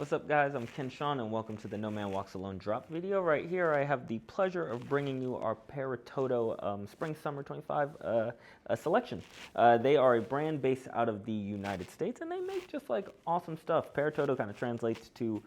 What's up, guys? I'm Ken Sean, and welcome to the No Man Walks Alone drop video. Right here, I have the pleasure of bringing you our Paratodo Spring/Summer 25 selection. They are a brand based out of the United States, and they make just like awesome stuff. Paratodo kind of translates to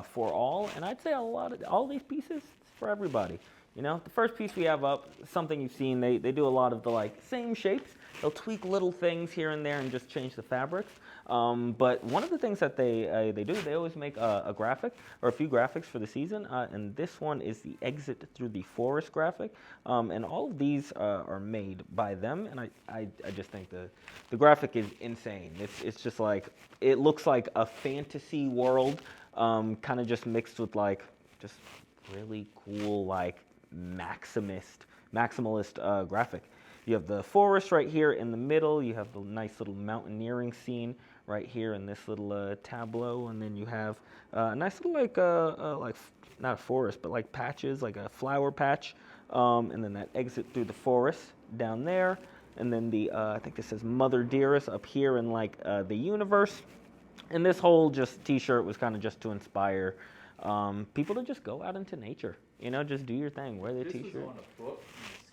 for all, and I'd say a lot of all these pieces for everybody. You know, the first piece we have up, something you've seen, they do a lot of the like same shapes. They'll tweak little things here and there and just change the fabrics. But one of the things that they do, they always make a graphic or a few graphics for the season. And this one is the Exit Through the Forest graphic. And all of these are made by them. And I just think the graphic is insane. It's just like, it looks like a fantasy world, kind of just mixed with like just really cool like maximalist graphic. You have the forest right here in the middle. You have the nice little mountaineering scene right here in this little tableau, and then you have a nice little like not a forest, but like patches, like a flower patch, and then that exit through the forest down there, and then the I think this says Mother Dearest up here in like the universe. And this whole just T-shirt was kind of just to inspire people to just go out into nature. You know, just do your thing. Wear the T-shirt. This was on a book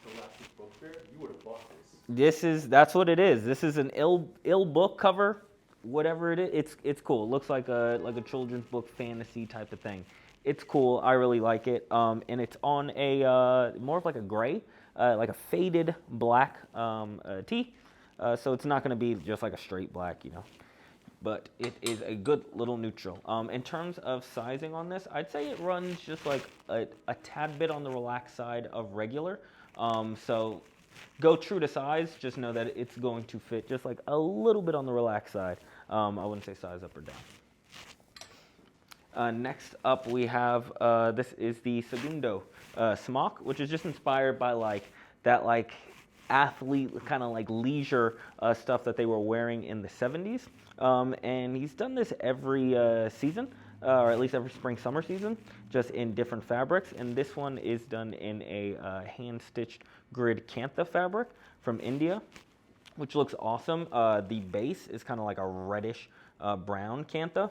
in the Scholastic Book Fair. You would have bought this. That's what it is. This is an ill book cover, whatever it is. It's cool. It looks like a children's book fantasy type of thing. It's cool. I really like it. And it's on a more of like a gray, like a faded black tee. So it's not going to be just like a straight black, you know. But it is a good little neutral. In terms of sizing on this, I'd say it runs just like a tad bit on the relaxed side of regular. So go true to size, just know that it's going to fit just like a little bit on the relaxed side. I wouldn't say size up or down. Next up we have, this is the Segundo Smok, which is just inspired by like that like athlete kind of like leisure stuff that they were wearing in the 70s. And he's done this every season, or at least every spring-summer season, just in different fabrics. And this one is done in a hand-stitched grid kantha fabric from India, which looks awesome. The base is kind of like a reddish brown kantha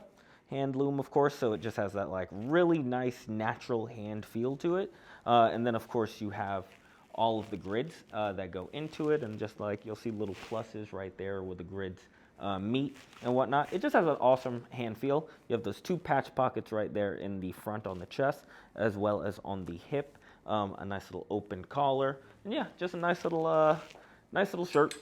hand loom, of course, so it just has that like really nice natural hand feel to it. And then, of course, you have all of the grids that go into it, and just like you'll see little pluses right there where the grids meat and whatnot. It just has an awesome hand feel. You have those two patch pockets right there in the front on the chest, as well as on the hip. A nice little open collar, and yeah, just a nice little shirt.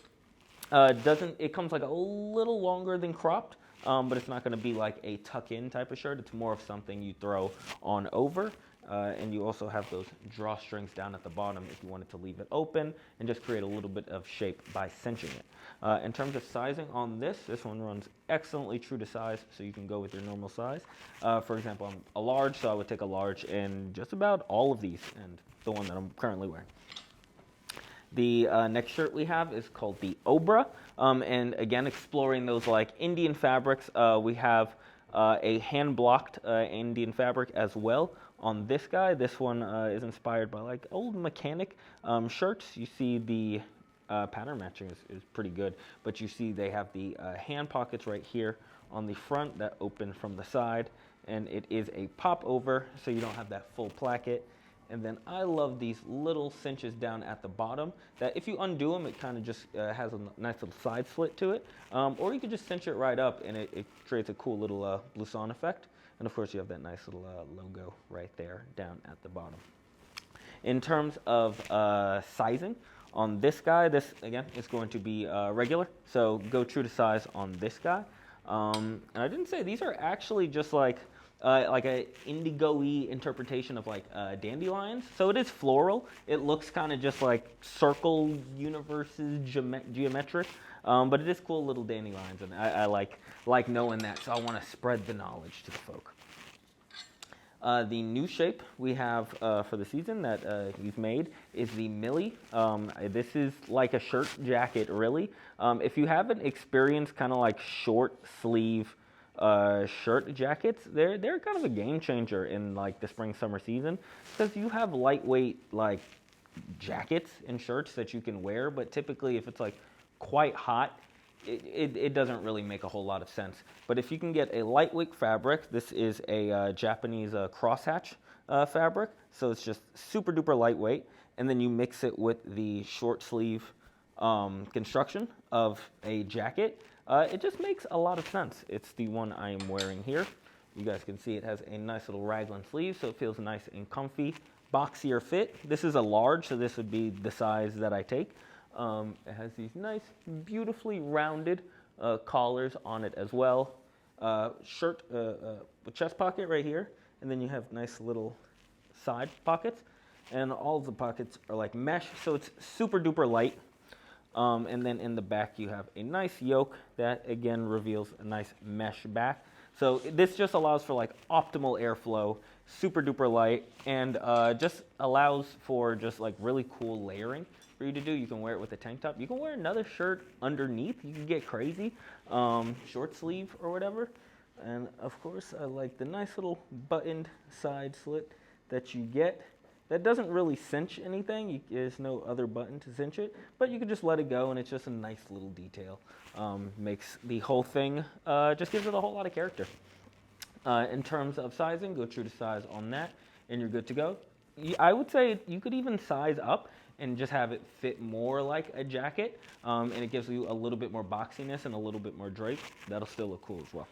It comes like a little longer than cropped, but it's not going to be like a tuck-in type of shirt. It's more of something you throw on over. And you also have those drawstrings down at the bottom if you wanted to leave it open and just create a little bit of shape by cinching it. In terms of sizing on this one runs excellently true to size, so you can go with your normal size. For example, I'm a large, so I would take a large in just about all of these, and the one that I'm currently wearing. The next shirt we have is called the Obra, and again, exploring those like Indian fabrics. We have a hand-blocked Indian fabric as well on this guy. This one is inspired by like old mechanic shirts. You see the pattern matching is pretty good, but you see they have the hand pockets right here on the front that open from the side, and it is a pop over, so you don't have that full placket. And then I love these little cinches down at the bottom that if you undo them, it kind of just has a nice little side slit to it. Or you could just cinch it right up, and it creates a cool little blouson effect. And of course, you have that nice little logo right there down at the bottom. In terms of sizing on this guy, this again is going to be regular. So go true to size on this guy. And I didn't say these are actually just like a indigo-y interpretation of like dandelions. So it is floral. It looks kind of just like circle universes, geometric. But it is cool little dandelions, and I like knowing that, so I want to spread the knowledge to the folk. The new shape we have for the season that we've made is the Millie. This is like a shirt jacket, really. If you haven't experienced kind of like short sleeve shirt jackets, they're kind of a game changer in like the spring-summer season, because you have lightweight like jackets and shirts that you can wear, but typically if it's like quite hot, it doesn't really make a whole lot of sense. But if you can get a lightweight fabric, this is a Japanese crosshatch fabric, so it's just super duper lightweight, and then you mix it with the short sleeve construction of a jacket, it just makes a lot of sense. It's the one I am wearing here. You guys can see it has a nice little raglan sleeve, so it feels nice and comfy. Boxier fit. This is a large, so this would be the size that I take. It has these nice, beautifully rounded collars on it as well. Shirt, chest pocket right here, and then you have nice little side pockets, and all of the pockets are like mesh, so it's super duper light. And then in the back you have a nice yoke that again reveals a nice mesh back. So this just allows for like optimal airflow, super duper light, and just allows for just like really cool layering for you to do. You can wear it with a tank top. You can wear another shirt underneath. You can get crazy, short sleeve or whatever. And of course, I like the nice little buttoned side slit that you get. That doesn't really cinch anything. There's no other button to cinch it, but you can just let it go, and it's just a nice little detail. Makes the whole thing, just gives it a whole lot of character. In terms of sizing, go true to size on that, and you're good to go. I would say you could even size up and just have it fit more like a jacket, and it gives you a little bit more boxiness and a little bit more drape. That'll still look cool as well.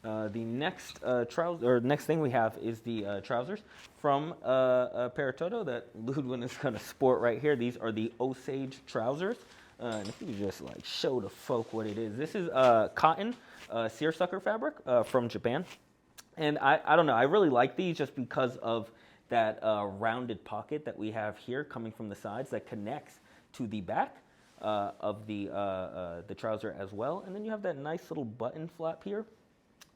The next next thing we have is the trousers from Paratodo that Ludwin is going to sport right here. These are the Osage trousers. And if you just like show the folk what it is, this is cotton seersucker fabric from Japan. And I don't know, I really like these just because of that rounded pocket that we have here coming from the sides that connects to the back of the trouser as well. And then you have that nice little button flap here.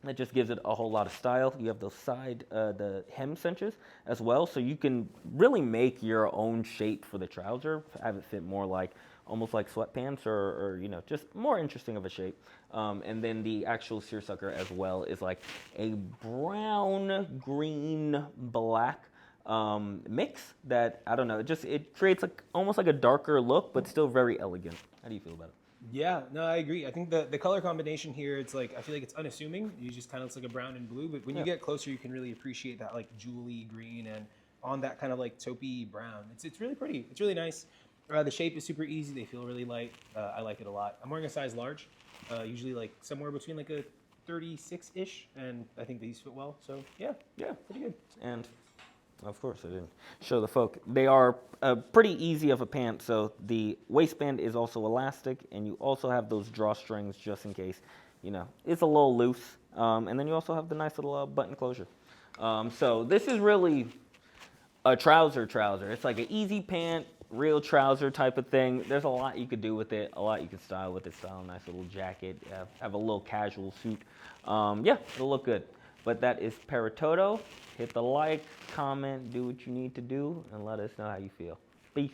That just gives it a whole lot of style. You have those side, the hem cinches as well, so you can really make your own shape for the trouser, have it fit more like, almost like sweatpants or you know, just more interesting of a shape. And then the actual seersucker as well is like a brown, green, black mix that, I don't know, it creates like almost like a darker look, but still very elegant. How do you feel about it? Yeah, no, I agree. I think the color combination here, it's like, I feel like it's unassuming. You just kind of looks like a brown and blue, but when you get closer, you can really appreciate that like jewelly green and on that kind of like taupey brown. It's really pretty. It's really nice. The shape is super easy. They feel really light. I like it a lot. I'm wearing a size large, usually like somewhere between like a 36-ish, and I think these fit well. So yeah, pretty good. And of course, I didn't show the folk. They are pretty easy of a pant, so the waistband is also elastic, and you also have those drawstrings just in case, you know, it's a little loose. And then you also have the nice little button closure. So this is really a trouser. It's like an easy pant, real trouser type of thing. There's a lot you could do with it, a lot you could style with it. Style a nice little jacket, have a little casual suit. Yeah, it'll look good. But that is Paratodo. Hit the like, comment, do what you need to do, and let us know how you feel. Peace.